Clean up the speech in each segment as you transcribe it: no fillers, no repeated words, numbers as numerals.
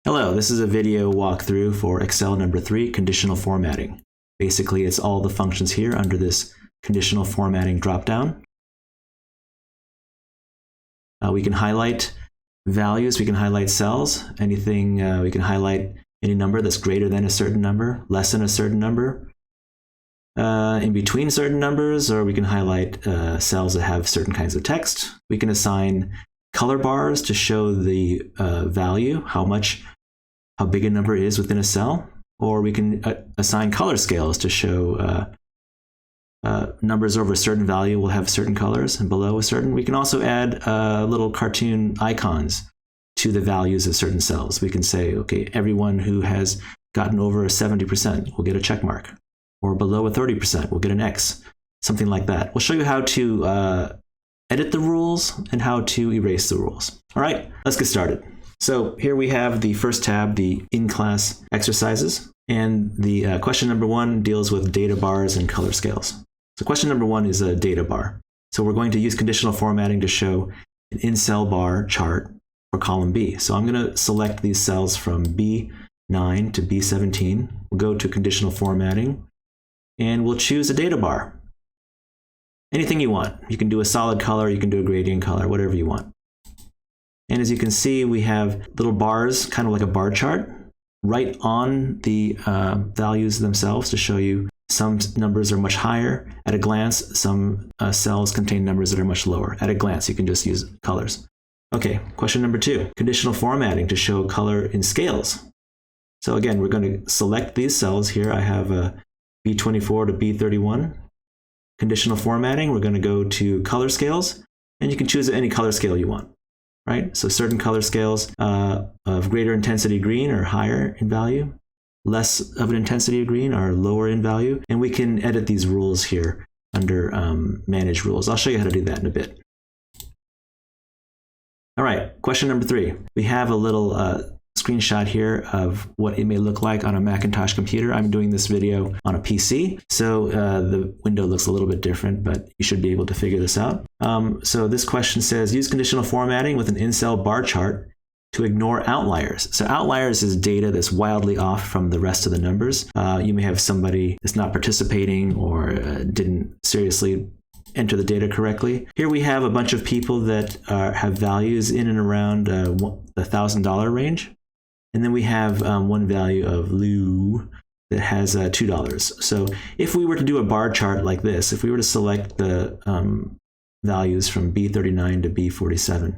Hello, this is a video walkthrough for Excel number 3, conditional formatting. Basically, it's all the functions here under this conditional formatting dropdown. We can highlight values, we can highlight cells, anything, we can highlight any number that's greater than a certain number, less than a certain number, in between certain numbers, or we can highlight cells that have certain kinds of text. We can assign color bars to show the value, how big a number is within a cell, or we can assign color scales to show numbers over a certain value will have certain colors, and below a certain. We can also add little cartoon icons to the values of certain cells. We can say, okay, everyone who has gotten over a 70% will get a check mark, or below a 30% will get an X, something like that. We'll show you how to edit the rules and how to erase the rules. All right, let's get started. So here we have the first tab, the in-class exercises, and the question number 1 deals with data bars and color scales. So question number 1 is a data bar. So we're going to use conditional formatting to show an in-cell bar chart for column B. So I'm going to select these cells from B9 to B17. We'll go to conditional formatting, and we'll choose a data bar. Anything you want. You can do a solid color, you can do a gradient color, whatever you want. And as you can see, we have little bars, kind of like a bar chart, right on the values themselves to show you some numbers are much higher. At a glance, some cells contain numbers that are much lower. At a glance, you can just use colors. Okay, question number 2, conditional formatting to show color in scales. So again, we're going to select these cells here. I have B24 to B31. Conditional formatting, we're going to go to color scales, and you can choose any color scale you want. Right? So certain color scales of greater intensity green are higher in value, less of an intensity of green are lower in value, and we can edit these rules here under manage rules. I'll show you how to do that in a bit. All right, question number 3. We have a little screenshot here of what it may look like on a Macintosh computer. I'm doing this video on a PC, so the window looks a little bit different, but you should be able to figure this out. So this question says, use conditional formatting with an in-cell bar chart to ignore outliers. So outliers is data that's wildly off from the rest of the numbers. You may have somebody that's not participating or didn't seriously enter the data correctly. Here we have a bunch of people that have values in and around the $1,000 range. And then we have one value of Lou that has $2. So if we were to do a bar chart like this, if we were to select the values from B39 to B47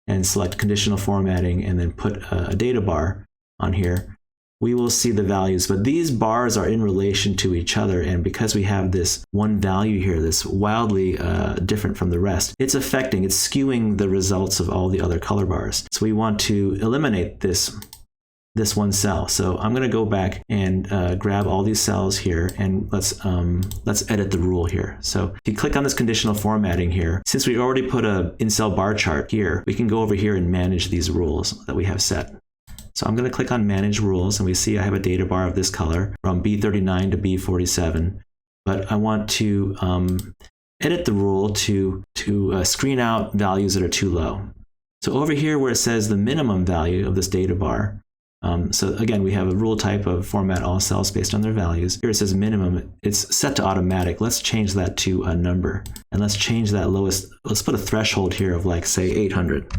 and select conditional formatting and then put a data bar on here, we will see the values. But these bars are in relation to each other, and because we have this one value here that's wildly different from the rest, it's skewing the results of all the other color bars. So we want to eliminate this one cell. So I'm going to go back and grab all these cells here, and let's edit the rule here. So if you click on this conditional formatting here, since we already put a in-cell bar chart here, we can go over here and manage these rules that we have set. So I'm going to click on manage rules, and we see I have a data bar of this color from B39 to B47, but I want to edit the rule to screen out values that are too low. So over here where it says the minimum value of this data bar, so again, we have a rule type of format all cells based on their values. Here it says minimum. It's set to automatic. Let's change that to a number. And let's change that lowest. Let's put a threshold here of, like, say 800.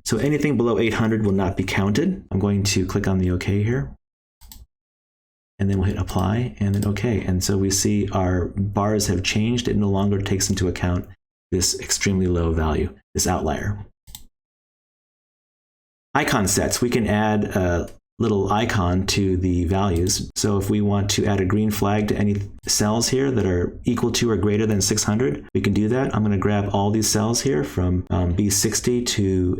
So anything below 800 will not be counted. I'm going to click on the OK here. And then we'll hit apply and then OK. And so we see our bars have changed. It no longer takes into account this extremely low value, this outlier. Icon sets, we can add a little icon to the values. So if we want to add a green flag to any cells here that are equal to or greater than 600, we can do that. I'm going to grab all these cells here from B60 to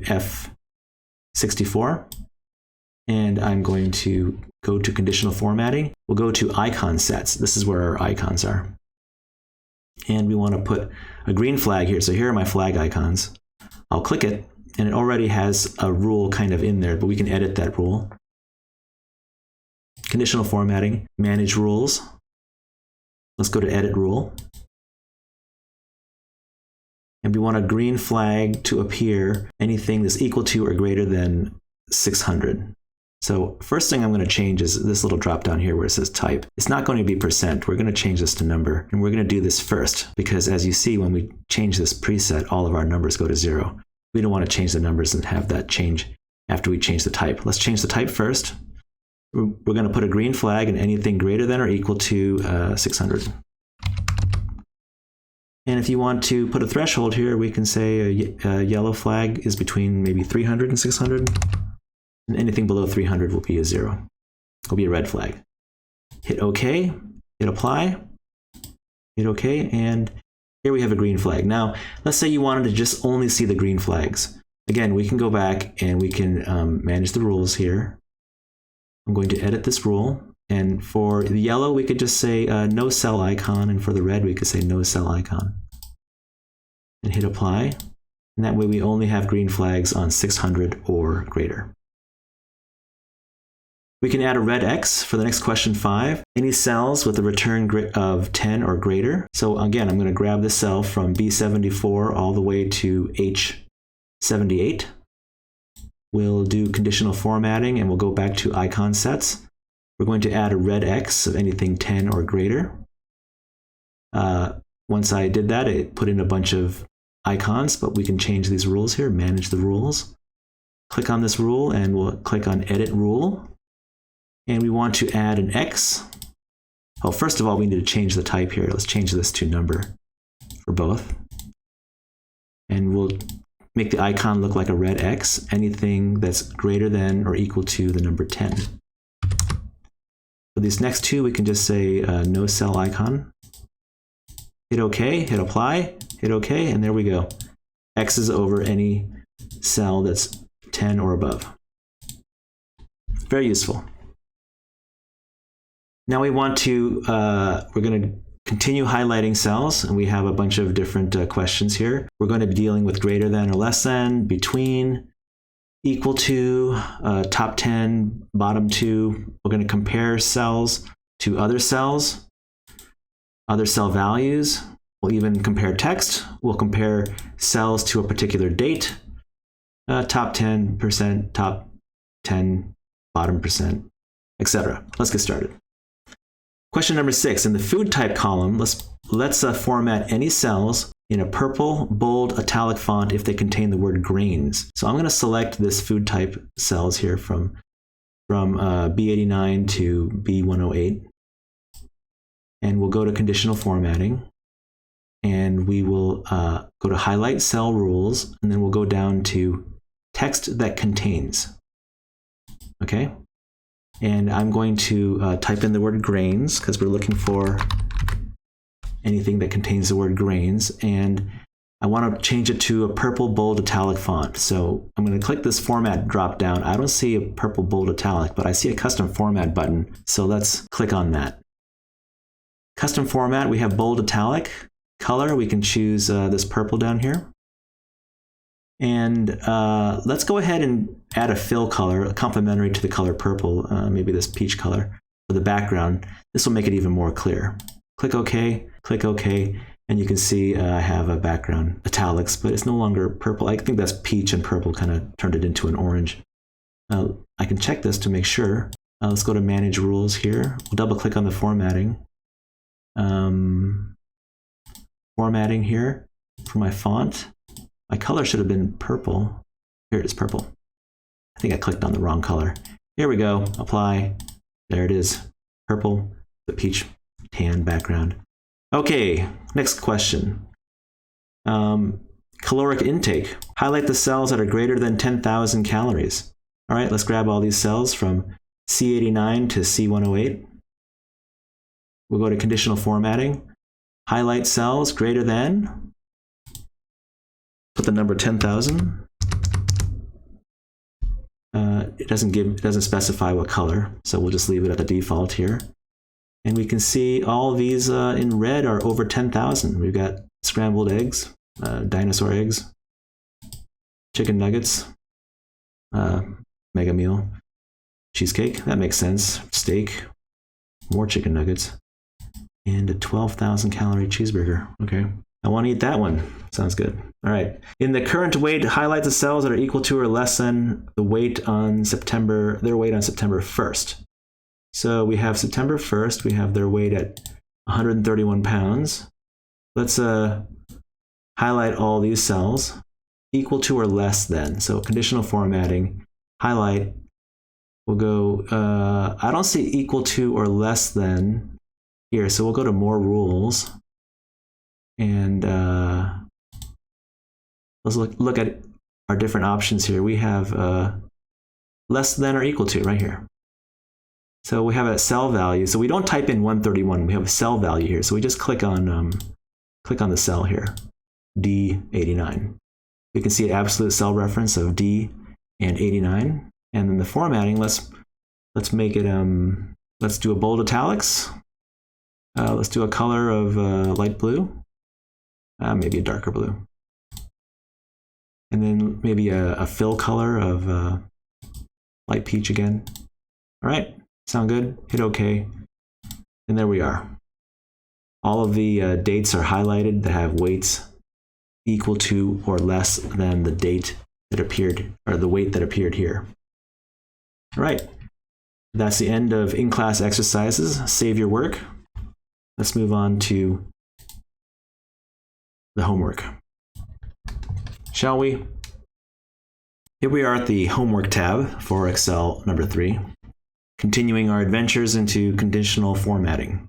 F64. And I'm going to go to conditional formatting. We'll go to icon sets. This is where our icons are. And we want to put a green flag here. So here are my flag icons. I'll click it. And it already has a rule kind of in there, but we can edit that rule. Conditional formatting, manage rules. Let's go to edit rule. And we want a green flag to appear anything that's equal to or greater than 600. So first thing I'm going to change is this little drop down here where it says type. It's not going to be %. We're going to change this to number. And we're going to do this first because as you see, when we change this preset, all of our numbers go to 0. We don't want to change the numbers and have that change after we change the type. Let's change the type first. We're going to put a green flag in anything greater than or equal to 600. And if you want to put a threshold here, we can say a yellow flag is between maybe 300 and 600. And anything below 300 will be a 0. Will be a red flag. Hit OK, hit apply, hit OK, and here we have a green flag. Now, let's say you wanted to just only see the green flags. Again, we can go back and we can manage the rules here. I'm going to edit this rule. And for the yellow, we could just say no cell icon. And for the red, we could say no cell icon. And hit apply. And that way we only have green flags on 600 or greater. We can add a red X for the next question 5. Any cells with a return of 10 or greater. So again, I'm going to grab this cell from B74 all the way to H78. We'll do conditional formatting and we'll go back to icon sets. We're going to add a red X of anything 10 or greater. Once I did that, it put in a bunch of icons, but we can change these rules here, manage the rules. Click on this rule and we'll click on edit rule. And we want to add an X. Well, first of all, we need to change the type here. Let's change this to number for both. And we'll make the icon look like a red X, anything that's greater than or equal to the number 10. For these next two, we can just say no cell icon. Hit OK, hit apply, hit OK, and there we go. X is over any cell that's 10 or above. Very useful. Now we want to, we're going to continue highlighting cells, and we have a bunch of different questions here. We're going to be dealing with greater than or less than, between, equal to, top 10, bottom 2. We're going to compare cells to other cell values. We'll even compare text. We'll compare cells to a particular date, top 10%, top 10, bottom percent, etc. Let's get started. Question number 6, in the food type column, let's format any cells in a purple, bold, italic font if they contain the word grains. So I'm going to select this food type cells here from B89 to B108. And we'll go to conditional formatting. And we will go to highlight cell rules, and then we'll go down to text that contains. Okay? And I'm going to type in the word grains because we're looking for anything that contains the word grains. And I want to change it to a purple, bold, italic font. So I'm going to click this format drop down. I don't see a purple, bold, italic, but I see a custom format button. So let's click on that. Custom format, we have bold, italic. Color, we can choose this purple down here. And let's go ahead and add a fill color, complementary to the color purple, maybe this peach color for the background. This will make it even more clear. Click OK, and you can see I have a background italics, but it's no longer purple. I think that's peach and purple kind of turned it into an orange. I can check this to make sure. Let's go to Manage Rules here. We'll double click on the formatting. Formatting here for my font. My color should have been purple. Here it is, purple. I think I clicked on the wrong color. Here we go, apply. There it is, purple, the peach tan background. Okay, next question. Caloric intake. Highlight the cells that are greater than 10,000 calories. All right, let's grab all these cells from C89 to C108. We'll go to conditional formatting. Highlight cells greater than, put the number 10,000. It doesn't specify what color, so we'll just leave it at the default here. And we can see all these in red are over 10,000. We've got scrambled eggs, dinosaur eggs, chicken nuggets, mega meal, cheesecake, that makes sense, steak, more chicken nuggets, and a 12,000 calorie cheeseburger. Okay, I want to eat that one. Sounds good. All right. In the current weight, highlight the cells that are equal to or less than the weight on their weight on September 1st. So we have September 1st, we have their weight at 131 pounds. Let's highlight all these cells, equal to or less than. So conditional formatting, highlight, we'll go, I don't see equal to or less than here, so we'll go to more rules. And let's look at our different options here. We have less than or equal to right here. So we have a cell value. So we don't type in 131. We have a cell value here. So we just click on the cell here, D89. We can see an absolute cell reference of D and 89. And then the formatting, let's make it let's do a bold italics. Let's do a color of light blue. Maybe a darker blue. And then maybe a fill color of light peach again. All right, sound good? Hit OK. And there we are. All of the dates are highlighted that have weights equal to or less than the date that appeared, or the weight that appeared here. All right, that's the end of in-class exercises. Save your work. Let's move on to the homework. Shall we? Here we are at the homework tab for Excel number 3, continuing our adventures into conditional formatting.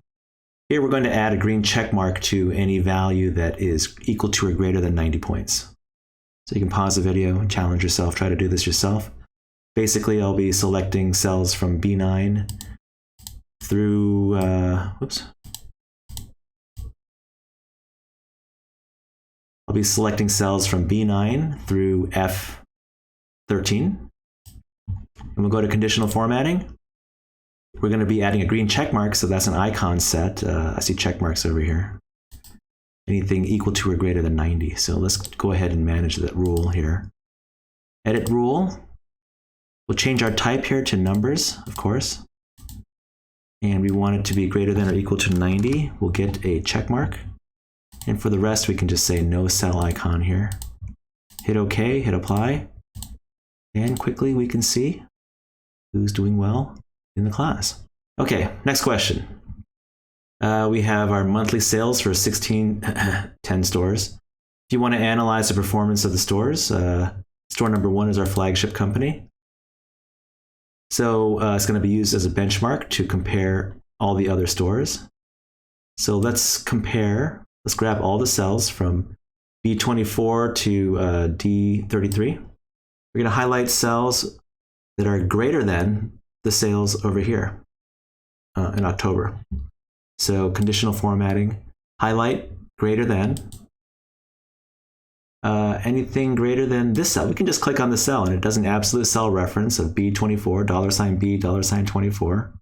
Here we're going to add a green check mark to any value that is equal to or greater than 90 points. So you can pause the video and challenge yourself, try to do this yourself. Basically, I'll be selecting cells from B9 through, I'll be selecting cells from B9 through F13. And we'll go to conditional formatting. We're going to be adding a green check mark, so that's an icon set. I see check marks over here. Anything equal to or greater than 90. So let's go ahead and manage that rule here. Edit rule. We'll change our type here to numbers, of course. And we want it to be greater than or equal to 90. We'll get a check mark. And for the rest, we can just say no cell icon here. Hit OK, hit apply. And quickly we can see who's doing well in the class. Okay, next question. We have our monthly sales for 10 stores. If you want to analyze the performance of the stores, store number 1 is our flagship company. So it's going to be used as a benchmark to compare all the other stores. So let's compare. Let's grab all the cells from B24 to D33. We're going to highlight cells that are greater than the sales over here in October. So conditional formatting, highlight greater than. Anything greater than this cell, we can just click on the cell and it does an absolute cell reference of B24, $B, $24.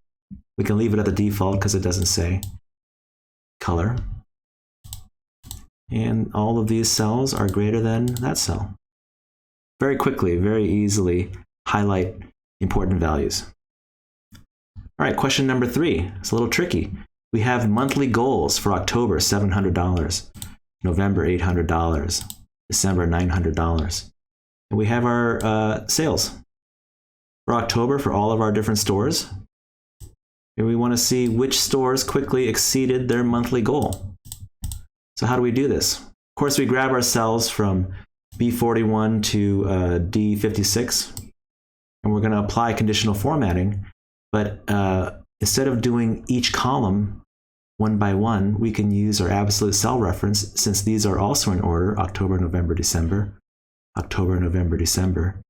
We can leave it at the default because it doesn't say color. And all of these cells are greater than that cell. Very quickly, very easily highlight important values. All right, question number 3. It's a little tricky. We have monthly goals for October, $700, November, $800, December, $900. And we have our sales for October for all of our different stores. And we want to see which stores quickly exceeded their monthly goal. So how do we do this? Of course, we grab our cells from B41 to D56, and we're going to apply conditional formatting. But instead of doing each column one by one, we can use our absolute cell reference, since these are also in order, October, November, December, October, November, December.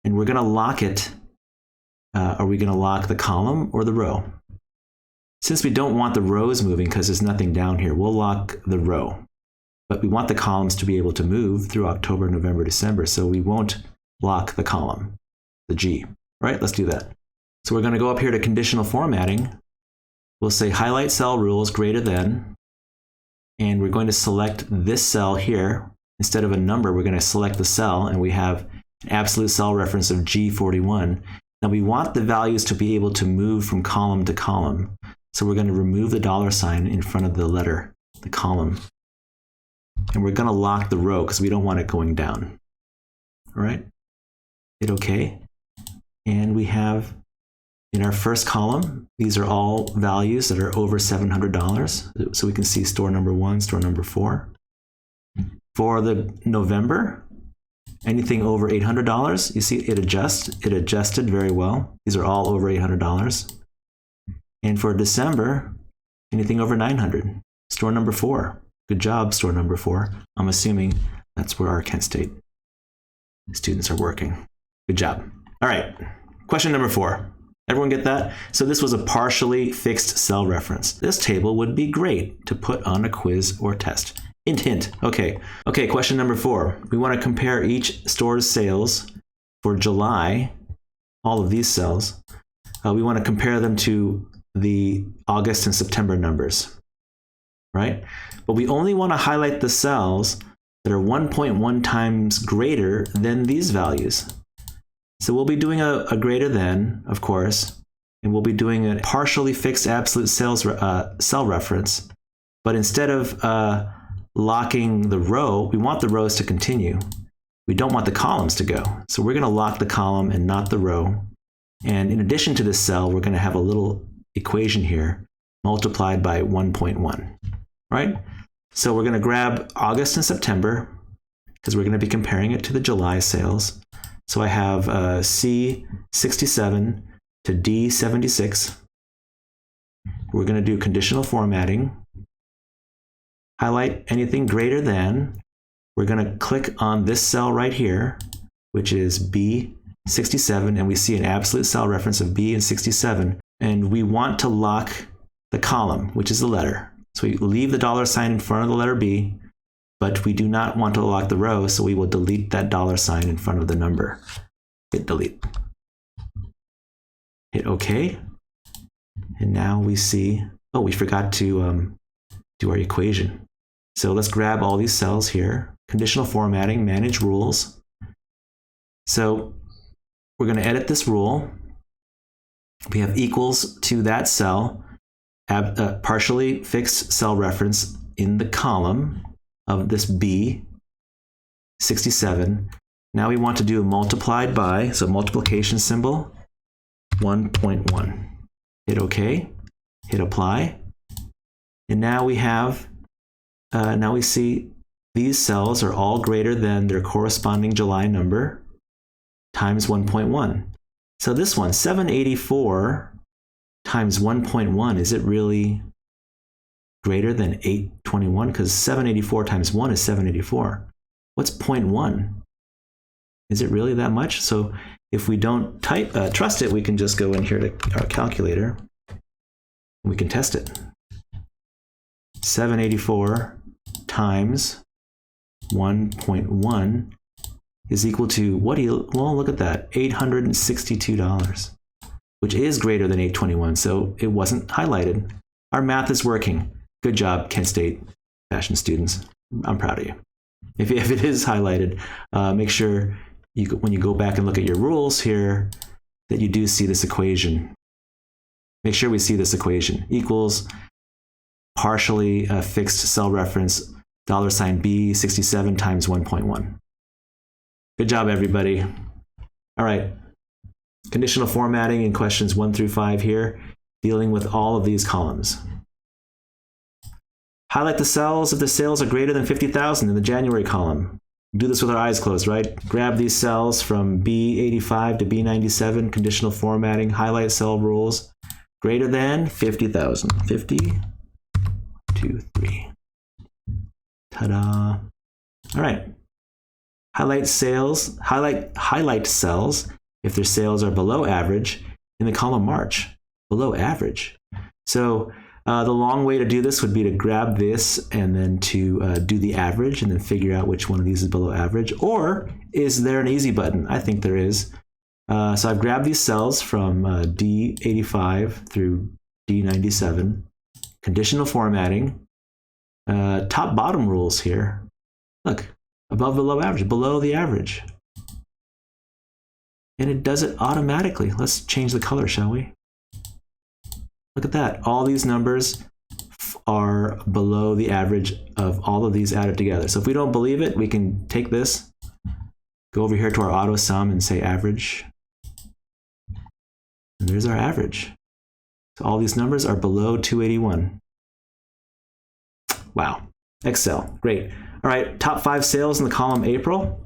And we're going to lock it. Are we going to lock the column or the row? Since we don't want the rows moving because there's nothing down here, we'll lock the row. But we want the columns to be able to move through October, November, December, so we won't lock the column, the G. All right, let's do that. So we're going to go up here to conditional formatting. We'll say highlight cell rules greater than, and we're going to select this cell here. Instead of a number, we're going to select the cell, and we have an absolute cell reference of G41. Now we want the values to be able to move from column to column. So we're going to remove the $ in front of the letter, the column. And we're going to lock the row because we don't want it going down. All right, hit OK. And we have in our first column, these are all values that are over $700. So we can see store number 1, store number 4. For the November, anything over $800, you see it adjusts. It adjusted very well. These are all over $800. And for December, anything over $900. Store number 4. Good job, store number 4. I'm assuming that's where our Kent State students are working. Good job. All right, question number 4. Everyone get that? So this was a partially fixed cell reference. This table would be great to put on a quiz or test. Hint, hint. Okay, question number 4. We want to compare each store's sales for July, all of these cells. We want to compare them to the August and September numbers, right? But we only want to highlight the cells that are 1.1 times greater than these values. So we'll be doing a greater than, of course, and we'll be doing a partially fixed absolute cell reference. But instead of locking the row, we want the rows to continue. We don't want the columns to go. So we're going to lock the column and not the row. And in addition to this cell, we're going to have a little equation here multiplied by 1.1, right? So we're going to grab August and September because we're going to be comparing it to the July sales. So I have C67 to D76. We're going to do conditional formatting. Highlight anything greater than. We're going to click on this cell right here, which is B67, and we see an absolute cell reference of B and 67. And we want to lock the column, which is the letter. So we leave the $ in front of the letter B, but we do not want to lock the row, so we will delete that $ in front of the number. Hit delete. Hit OK. And now we see, oh, we forgot to do our equation. So let's grab all these cells here. Conditional formatting, manage rules. So we're going to edit this rule. We have equals to that cell, partially fixed cell reference in the column of this B67. Now we want to do a multiplied by, so multiplication symbol, 1.1. Hit OK, hit apply. And now we have, now we see these cells are all greater than their corresponding July number times 1.1. So this one, 784 times 1.1, is it really greater than 821? Because 784 times 1 is 784. What's 0.1? Is it really that much? So if we don't trust it, we can just go in here to our calculator and we can test it. 784 times 1.1 is equal to, well, look at that, $862, which is greater than 821. So it wasn't highlighted. Our math is working. Good job, Kent State fashion students. I'm proud of you. If it is highlighted, make sure when you go back and look at your rules here, that you do see this equation. Make sure we see this equation. Equals partially fixed cell reference, $B67 times 1.1. Good job, everybody. All right. Conditional formatting in questions 1 through 5 here, dealing with all of these columns. Highlight the cells if the sales are greater than 50,000 in the January column. Do this with our eyes closed, right? Grab these cells from B85 to B97, conditional formatting, highlight cell rules, greater than 50,000. 50, 2, 3. Ta-da. All right. Highlight cells if their sales are below average in the column March. Below average. So the long way to do this would be to grab this and then to do the average and then figure out which one of these is below average. Or is there an easy button? I think there is. So I've grabbed these cells from D85 through D97. Conditional formatting. Top bottom rules here. Look, above, below average, below the average. And it does it automatically. Let's change the color, shall we? Look at that. All these numbers are below the average of all of these added together. So if we don't believe it, we can take this, go over here to our auto sum and say average. And there's our average. So all these numbers are below 281. Wow. Excel. Great. All right. Top 5 sales in the column April.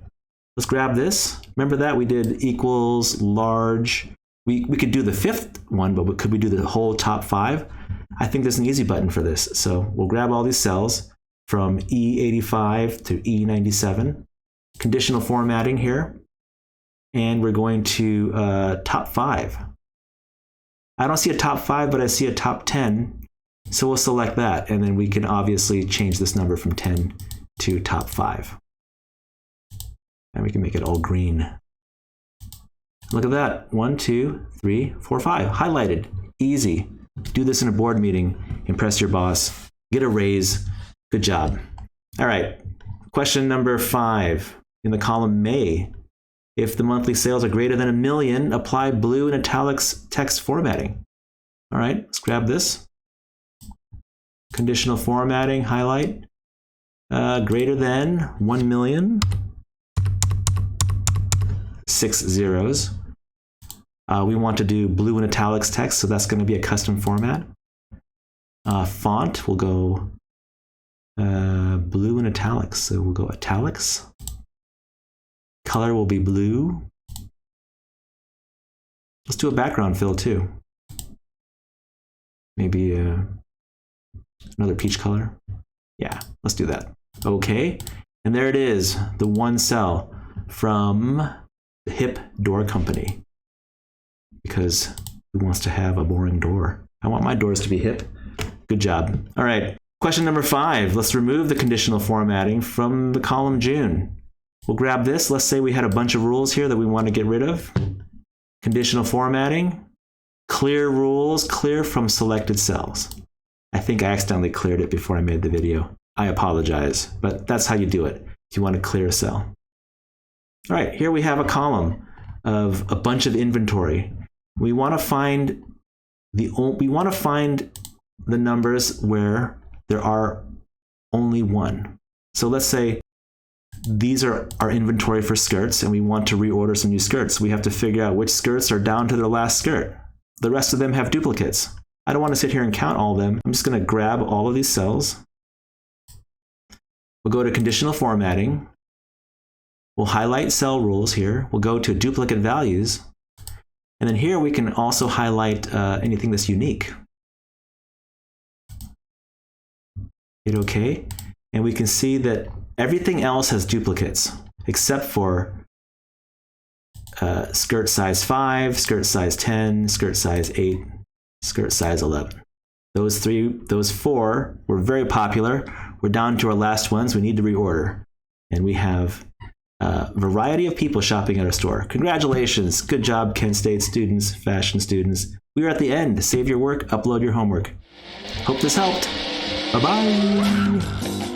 Let's grab this. Remember that we did equals large. We could do the 5th one, but could we do the whole top 5? I think there's an easy button for this. So we'll grab all these cells from E85 to E97. Conditional formatting here. And we're going to top 5. I don't see a top 5, but I see a top 10. So we'll select that, and then we can obviously change this number from 10 to top 5. And we can make it all green. Look at that. 1, 2, 3, 4, 5. Highlighted. Easy. Do this in a board meeting. Impress your boss. Get a raise. Good job. All right. Question number 5 in the column May. If the monthly sales are greater than $1 million, apply blue and italics text formatting. All right. Let's grab this. Conditional formatting, highlight, greater than 1 million, 6 zeros. We want to do blue and italics text, so that's going to be a custom format. Font, we'll go blue and italics, so we'll go italics. Color will be blue. Let's do a background fill too. Maybe another peach color. Yeah, let's do that. Okay, and there it is, the one cell from the hip door company. Because who wants to have a boring door? I want my doors to be hip. Good job. All right, question number 5. Let's remove the conditional formatting from the column June. We'll grab this. Let's say we had a bunch of rules here that we want to get rid of. Conditional formatting, clear rules, clear from selected cells. I think I accidentally cleared it before I made the video. I apologize, but that's how you do it if you want to clear a cell. All right, here we have a column of a bunch of inventory. We want to find the numbers where there are only one. So let's say these are our inventory for skirts and we want to reorder some new skirts. We have to figure out which skirts are down to their last skirt. The rest of them have duplicates. I don't want to sit here and count all of them. I'm just going to grab all of these cells. We'll go to conditional formatting. We'll highlight cell rules here. We'll go to duplicate values. And then here we can also highlight anything that's unique. Hit OK. And we can see that everything else has duplicates except for skirt size 5, skirt size 10, skirt size 8, skirt size 11. Those 4 were very popular. We're down to our last ones. We need to reorder. And we have a variety of people shopping at our store. Congratulations. Good job, Kent State students, fashion students. We are at the end. Save your work, upload your homework. Hope this helped. Bye-bye.